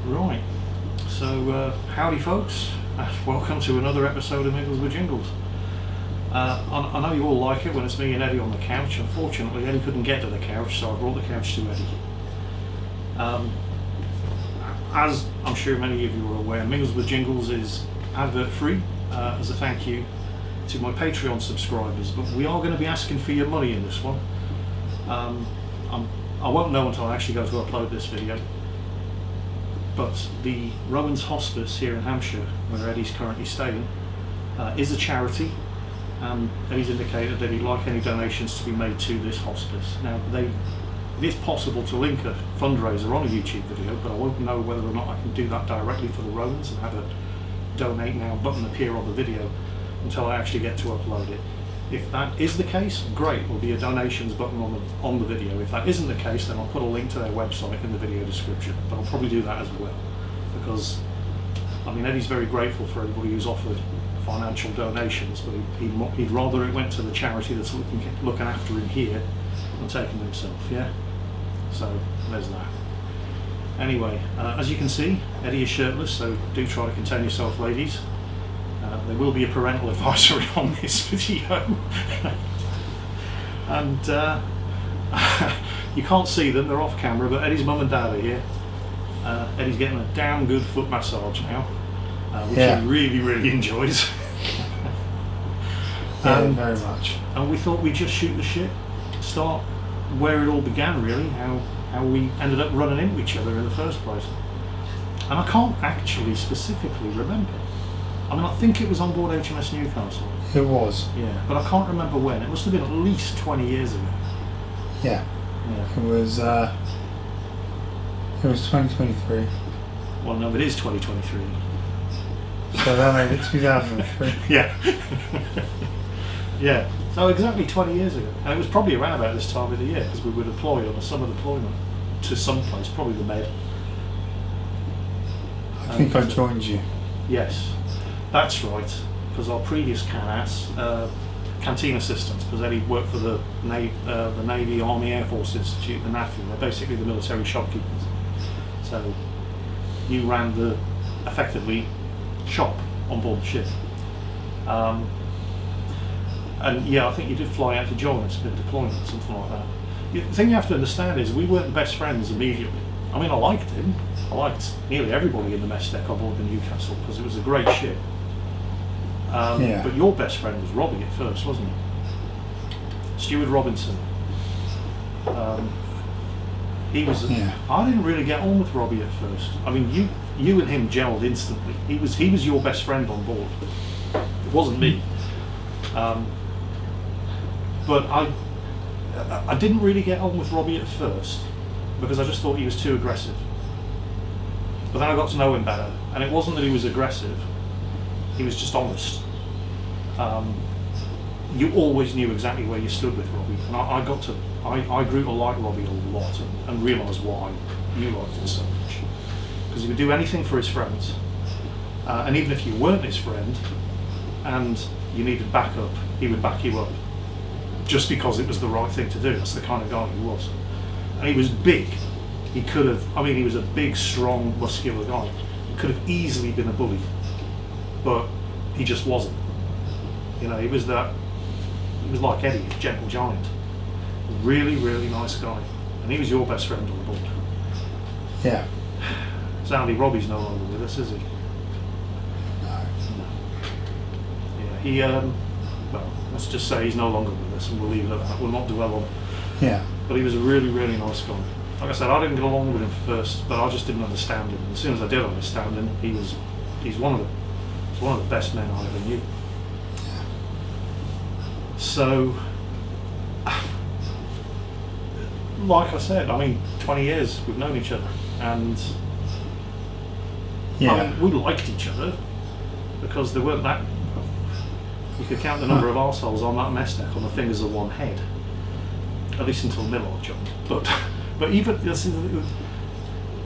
Right, so howdy folks, welcome to another episode of Mingles with Jingles. I know you all like it when it's me and Eddie on the couch. Unfortunately Eddie couldn't get to the couch, so I brought the couch to Eddie. As I'm sure many of you are aware, Mingles with Jingles is advert free as a thank you to my Patreon subscribers, but we are going to be asking for your money in this one. I won't know until I actually go to upload this video. But the Rowan's Hospice here in Hampshire, where Eddie's currently staying, is a charity, and Eddie's indicated that he'd like any donations to be made to this hospice. Now, it is possible to link a fundraiser on a YouTube video, but I won't know whether or not I can do that directly for the Rowans and have a donate now button appear on the video until I actually get to upload it. If that is the case, great, there'll be a donations button on the video. If that isn't the case, then I'll put a link to their website in the video description, but I'll probably do that as well, because I mean, Eddie's very grateful for everybody who's offered financial donations, but he'd rather it went to the charity that's looking after him here than taking himself, yeah? So there's that. Anyway, as you can see, Eddie is shirtless, so do try to contain yourself, ladies. There will be a parental advisory on this video. And you can't see them, they're off camera, but Eddie's mum and dad are here. Eddie's getting a damn good foot massage now, which he really, really enjoys. Very much. And we thought we'd just shoot the shit, start where it all began really, how we ended up running into each other in the first place. And I can't actually specifically remember. I mean, I think it was on board HMS Newcastle. It was. Yeah, but I can't remember when. It must have been at least 20 years ago. Yeah. Yeah. It was 2023. Well, no, it is 2023. So that made it 2003. Yeah. Yeah. So exactly 20 years ago. And it was probably around about this time of the year, because we were deployed on a summer deployment to some place, probably the Med. I think I joined you. Yes. That's right, because our previous CANAS, canteen assistants, because Eddie worked for the Navy, Army, Air Force Institute, the NAFI, they're basically the military shopkeepers. So you ran the, effectively, shop on board the ship. And yeah, I think you did fly out to join us in deployment, something like that. The thing you have to understand is we weren't best friends immediately. I mean, I liked him. I liked nearly everybody in the mess deck on board the Newcastle because it was a great ship. But your best friend was Robbie at first, wasn't he? Stuart Robinson. He was. I didn't really get on with Robbie at first. I mean, you and him gelled instantly. He was your best friend on board. It wasn't me. But I didn't really get on with Robbie at first because I just thought he was too aggressive. But then I got to know him better, and it wasn't that he was aggressive, he was just honest. You always knew exactly where you stood with Robbie, and I grew to like Robbie a lot and realise why you liked him so much. Because he would do anything for his friends, and even if you weren't his friend and you needed backup, he would back you up, just because it was the right thing to do. That's the kind of guy he was. And he was big. He was a big, strong, muscular guy. He could have easily been a bully, but he just wasn't. You know, he was like Eddie, a gentle giant. Really, really nice guy. And he was your best friend on board. Yeah. Sadly, Robbie's no longer with us, is he? No. Yeah, well, let's just say he's no longer with us and we'll leave it at that. We'll not dwell on it. Yeah. But he was a really, really nice guy. Like I said, I didn't get along with him first, but I just didn't understand him. As soon as I did understand him, he's one of the best men I ever knew. So, like I said, I mean, 20 years we've known each other, and I mean, we liked each other because there weren't that. You could count the number of arseholes on that mess deck on the fingers of one head, at least until Millard joined. But even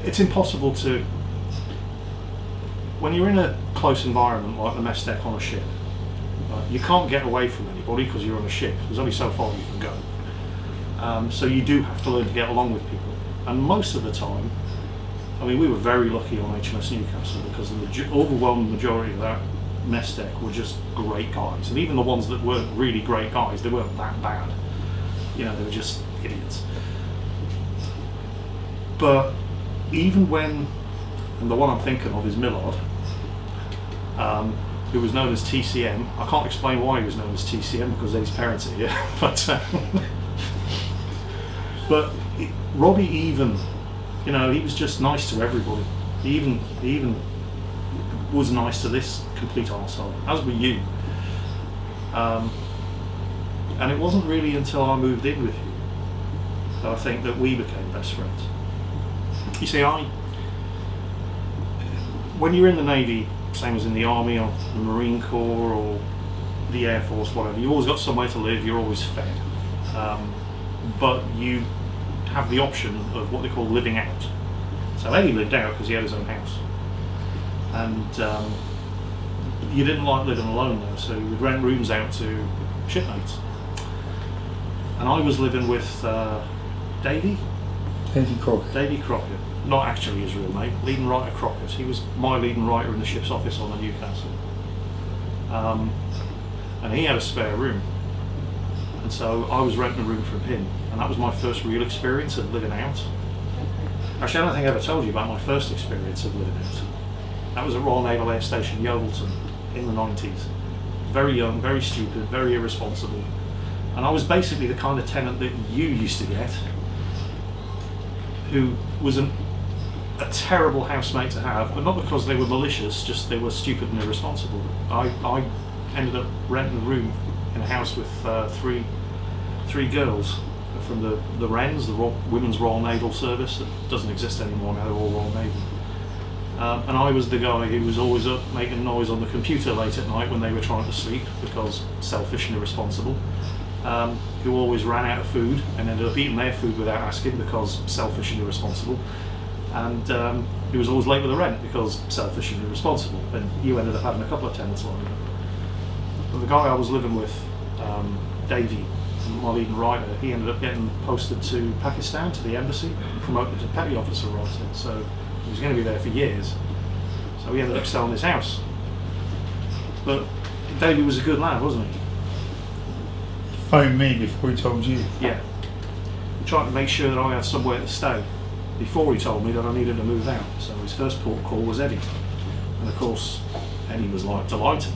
it's impossible to, when you're in a close environment like the mess deck on a ship, you can't get away from anybody because you're on a ship. There's only so far you can go. So you do have to learn to get along with people. And most of the time, I mean, we were very lucky on HMS Newcastle because the overwhelming majority of that mess deck were just great guys, and even the ones that weren't really great guys, they weren't that bad. You know, they were just idiots. But even when, and the one I'm thinking of is Millard, who was known as TCM. I can't explain why he was known as TCM because his parents are here, but Robbie even, you know, he was just nice to everybody. He even was nice to this complete arsehole, as were you. And it wasn't really until I moved in with you that I think that we became best friends. You see, when you're in the Navy, same as in the Army or the Marine Corps or the Air Force, whatever, you've always got somewhere to live, you're always fed. But you have the option of what they call living out. So Eddie lived out because he had his own house. And you didn't like living alone though, so you would rent rooms out to shipmates. And I was living with Davy Crockett, not actually his real name, leading writer Crockett. He was my leading writer in the ship's office on the Newcastle. And he had a spare room. And so I was renting a room from him, and that was my first real experience of living out. Actually, I don't think I ever told you about my first experience of living out. That was at Royal Naval Air Station Yeovilton in the 90s. Very young, very stupid, very irresponsible. And I was basically the kind of tenant that you used to get, who was a terrible housemate to have, but not because they were malicious, just they were stupid and irresponsible. I ended up renting a room in a house with three girls from the Wrens, the Women's Royal Naval Service, that doesn't exist anymore now, they're all Royal Navy. And I was the guy who was always up making noise on the computer late at night when they were trying to sleep, because selfish and irresponsible. Who always ran out of food and ended up eating their food without asking because selfish and irresponsible. And he was always late with the rent because selfish and irresponsible. And you ended up having a couple of tenants like that. But the guy I was living with, Davey, my leading writer, he ended up getting posted to Pakistan, to the embassy, promoted to petty officer writer. So he was going to be there for years. So he ended up selling his house. But Davey was a good lad, wasn't he? Phoned me before he told you. Yeah. He tried to make sure that I had somewhere to stay before he told me that I needed to move out. So his first port call was Eddie. And of course, Eddie was like delighted.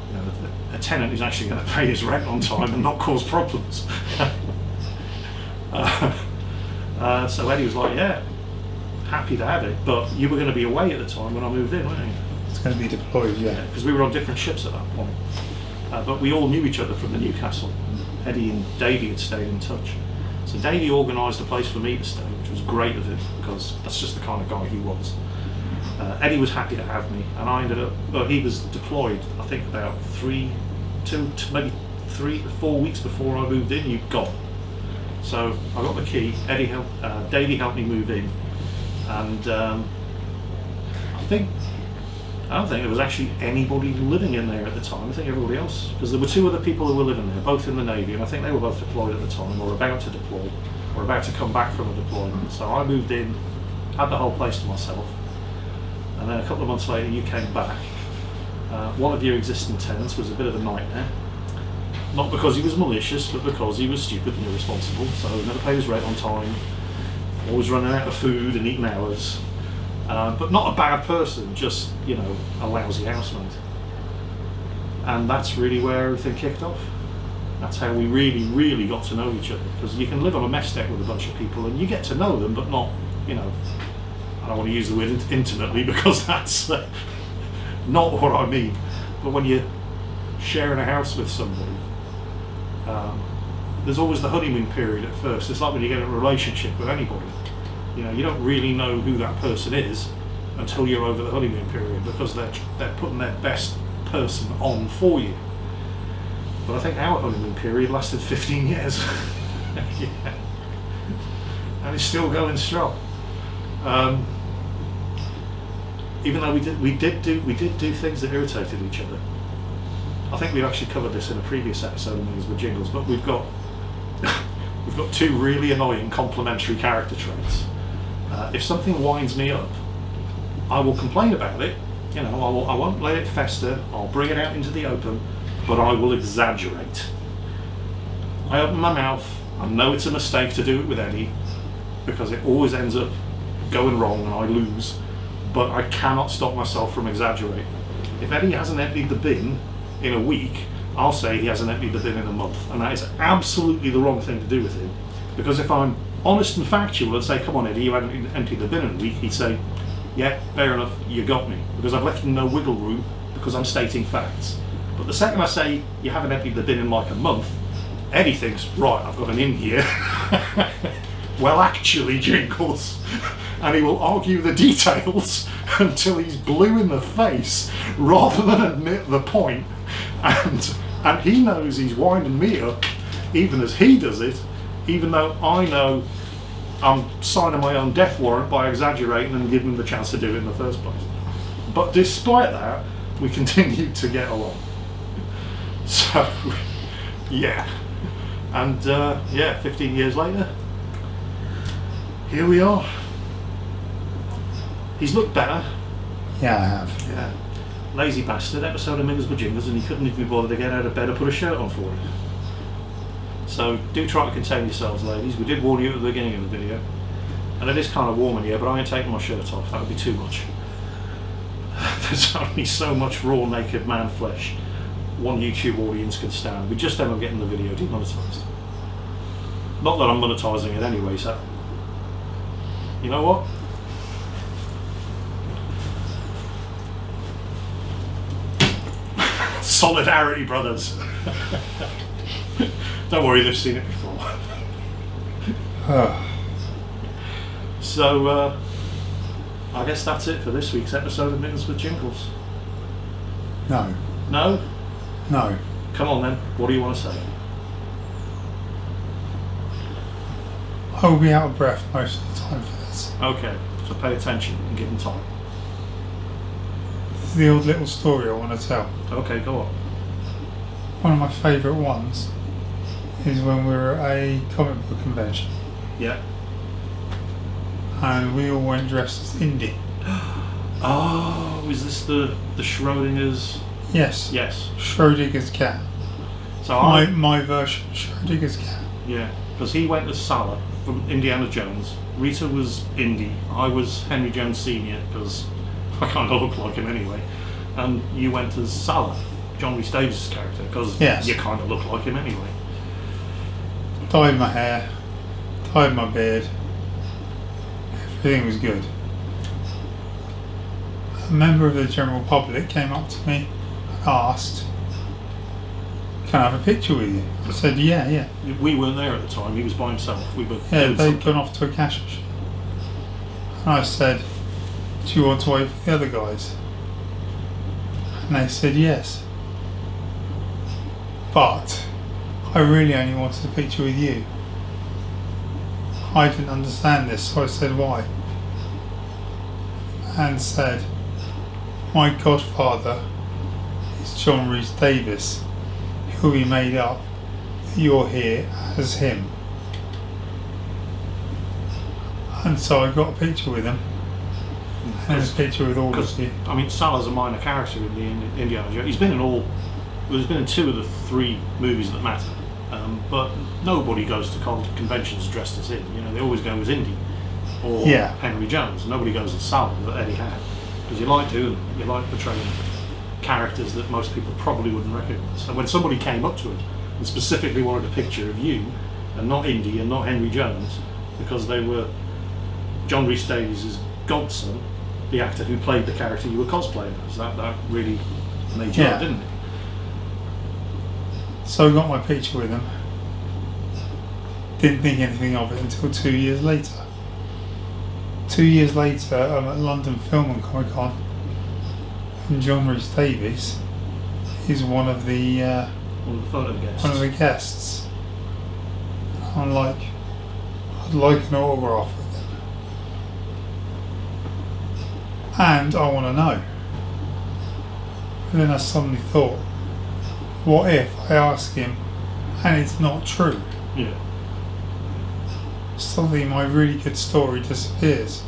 You know, a tenant who's actually going to pay his rent on time and not cause problems. So Eddie was like, yeah, happy to have it, but you were going to be away at the time when I moved in, weren't you? It's going to be deployed, yeah. Because we were on different ships at that point. But we all knew each other from the Newcastle. Eddie and Davey had stayed in touch. So Davey organised a place for me to stay, which was great of him, because that's just the kind of guy he was. Eddie was happy to have me, and I ended up, well, he was deployed, I think about 4 weeks before I moved in, you'd gone. So I got the key, Davey helped me move in, and I don't think there was actually anybody living in there at the time. I think everybody else, because there were 2 other people who were living there, both in the Navy, and I think they were both deployed at the time, or about to deploy, or about to come back from a deployment. So I moved in, had the whole place to myself, and then a couple of months later you came back. One of your existing tenants was a bit of a nightmare, not because he was malicious, but because he was stupid and irresponsible, so he never paid his rent on time, always running out of food and eating hours. But not a bad person, just, you know, a lousy housemate. And that's really where everything kicked off. That's how we really, really got to know each other. Because you can live on a mess deck with a bunch of people and you get to know them, but not, you know, I don't want to use the word intimately because that's not what I mean. But when you're sharing a house with somebody, there's always the honeymoon period at first. It's like when you get in a relationship with anybody. You know, you don't really know who that person is until you're over the honeymoon period, because they're putting their best person on for you. But I think our honeymoon period lasted 15 years. Yeah. And it's still going strong. Even though we did do things that irritated each other. I think we've actually covered this in a previous episode of Mingles with Jingles, but we've got 2 really annoying complementary character traits. If something winds me up, I will complain about it. You know, I won't let it fester. I'll bring it out into the open, but I will exaggerate. I open my mouth. I know it's a mistake to do it with Eddie, because it always ends up going wrong and I lose. But I cannot stop myself from exaggerating. If Eddie hasn't emptied the bin in a week, I'll say he hasn't emptied the bin in a month, and that is absolutely the wrong thing to do with him. Because if I'm honest and factual and say, come on Eddie, you haven't emptied the bin in a week, he'd say, yeah, fair enough, you got me. Because I've left him no wiggle room, because I'm stating facts. But the second I say, you haven't emptied the bin in like a month, Eddie thinks, right, I've got an in here. Well, actually, Jingles. And he will argue the details until he's blue in the face, rather than admit the point. And he knows he's winding me up, even as he does it, even though I know I'm signing my own death warrant by exaggerating and giving him the chance to do it in the first place. But despite that, we continue to get along. So, yeah. And 15 years later, here we are. He's looked better. Yeah, I have. Yeah. Lazy bastard, episode of Mingles with Jingles, and he couldn't even be bothered to get out of bed or put a shirt on for it. So do try to contain yourselves, ladies. We did warn you at the beginning of the video. And it is kind of warm in here, but I ain't taking my shirt off. That would be too much. There's only so much raw, naked man flesh one YouTube audience can stand. We just end up getting the video demonetised. Not that I'm monetising it anyway, so... You know what? Solidarity, brothers. Don't worry, they've seen it before. So, I guess that's it for this week's episode of Mingles with Jingles. No. No? No. Come on then, what do you want to say? I will be out of breath most of the time for this. Okay, so pay attention and give them time. This is the old little story I want to tell. Okay, go on. One of my favourite ones is when we were at a comic book convention. Yeah. And we all went dressed as Indy. Oh, is this the Schrodinger's? Yes. Yes. Schrodinger's cat. So my version of Schrodinger's cat. Yeah, because he went as Salah from Indiana Jones. Rita was Indy. I was Henry Jones Sr. because I kind of look like him anyway. And you went as Salah, John Rhys Davies' character, because you kind of look like him anyway. Dyed my hair, dyed my beard. Everything was good. A member of the general public came up to me and asked, "Can I have a picture with you?" I said, yeah. We weren't there at the time, he was by himself. We were they'd gone off to a cash machine. And I said, "Do you want to wait for the other guys?" And they said yes. But I really only wanted a picture with you. I didn't understand this, so I said, "Why?" And said, "My godfather is John Rhys Davies. He'll be made up that you're here as him." And so I got a picture with him. And there's a picture with all of you. I mean, Salah's a minor character in the Indiana Jones. He's been in all. Well, he's been in 2 of the 3 movies that matter. But nobody goes to conventions dressed as him. You know, they always go as Indy or Henry Jones. Nobody goes as Salah that Eddie had, because you like doing them. You like portraying characters that most people probably wouldn't recognise. So when somebody came up to him and specifically wanted a picture of you and not Indy and not Henry Jones, because they were John Rhys Davies' godson, the actor who played the character you were cosplaying as, that really made you up, didn't it? So I got my picture with him. Didn't think anything of it until 2 years later. 2 years later, I'm at London Film and Comic Con, and John Rhys Davies is one of the photo guests. One of the guests. I'm like, I'd like an autograph with him, and I want to know. And then I suddenly thought, what if I ask him and it's not true? Yeah. suddenly my really good story disappears.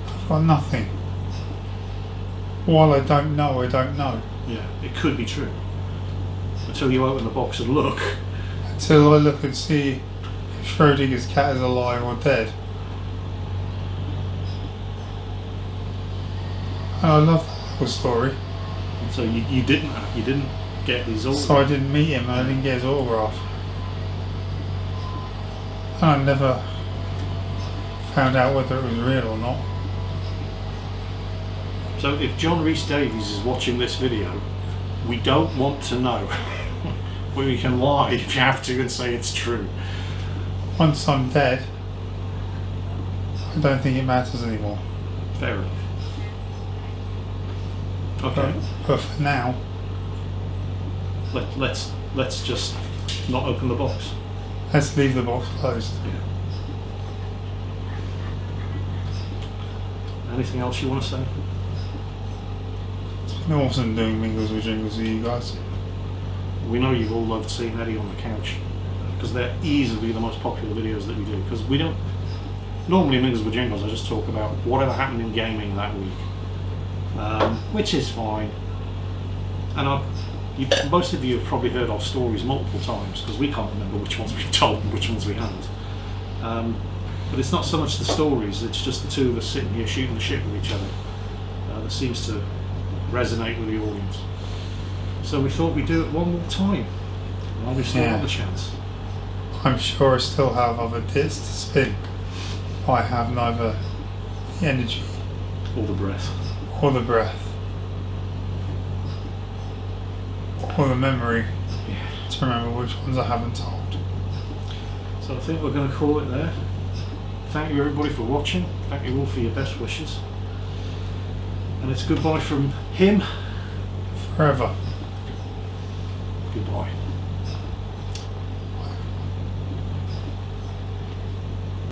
I've got nothing. While I don't know, I don't know. Yeah, it could be true. Until you open the box and look. Until I look and see if Schrodinger's cat is alive or dead. And I love that little story. And so you didn't get his autograph. So I didn't meet him and I didn't get his autograph. And I never found out whether it was real or not. So if John Rhys Davies is watching this video, we don't want to know. We can lie if you have to and say it's true. Once I'm dead, I don't think it matters anymore. Fair enough. Okay. But for now, let's just not open the box. let's leave the box closed. Yeah. Anything else you want to say? It's been awesome doing Mingles with Jingles with you guys. We know you've all loved seeing Eddie on the couch because they're easily the most popular videos that we do. Because we don't normally in Mingles with Jingles. I just talk about whatever happened in gaming that week, which is fine. And most of you have probably heard our stories multiple times because we can't remember which ones we've told and which ones we haven't. But it's not so much the stories; it's just the two of us sitting here shooting the shit with each other that seems to resonate with the audience. So we thought we'd do it one more time while we still have the chance. I'm sure I still have other bits to spin. I have neither the energy Or the breath. or the breath or the memory to remember which ones I haven't told. So I think we're going to call it there. Thank you everybody for watching. Thank you all for your best wishes. And it's goodbye from him. Forever. Goodbye.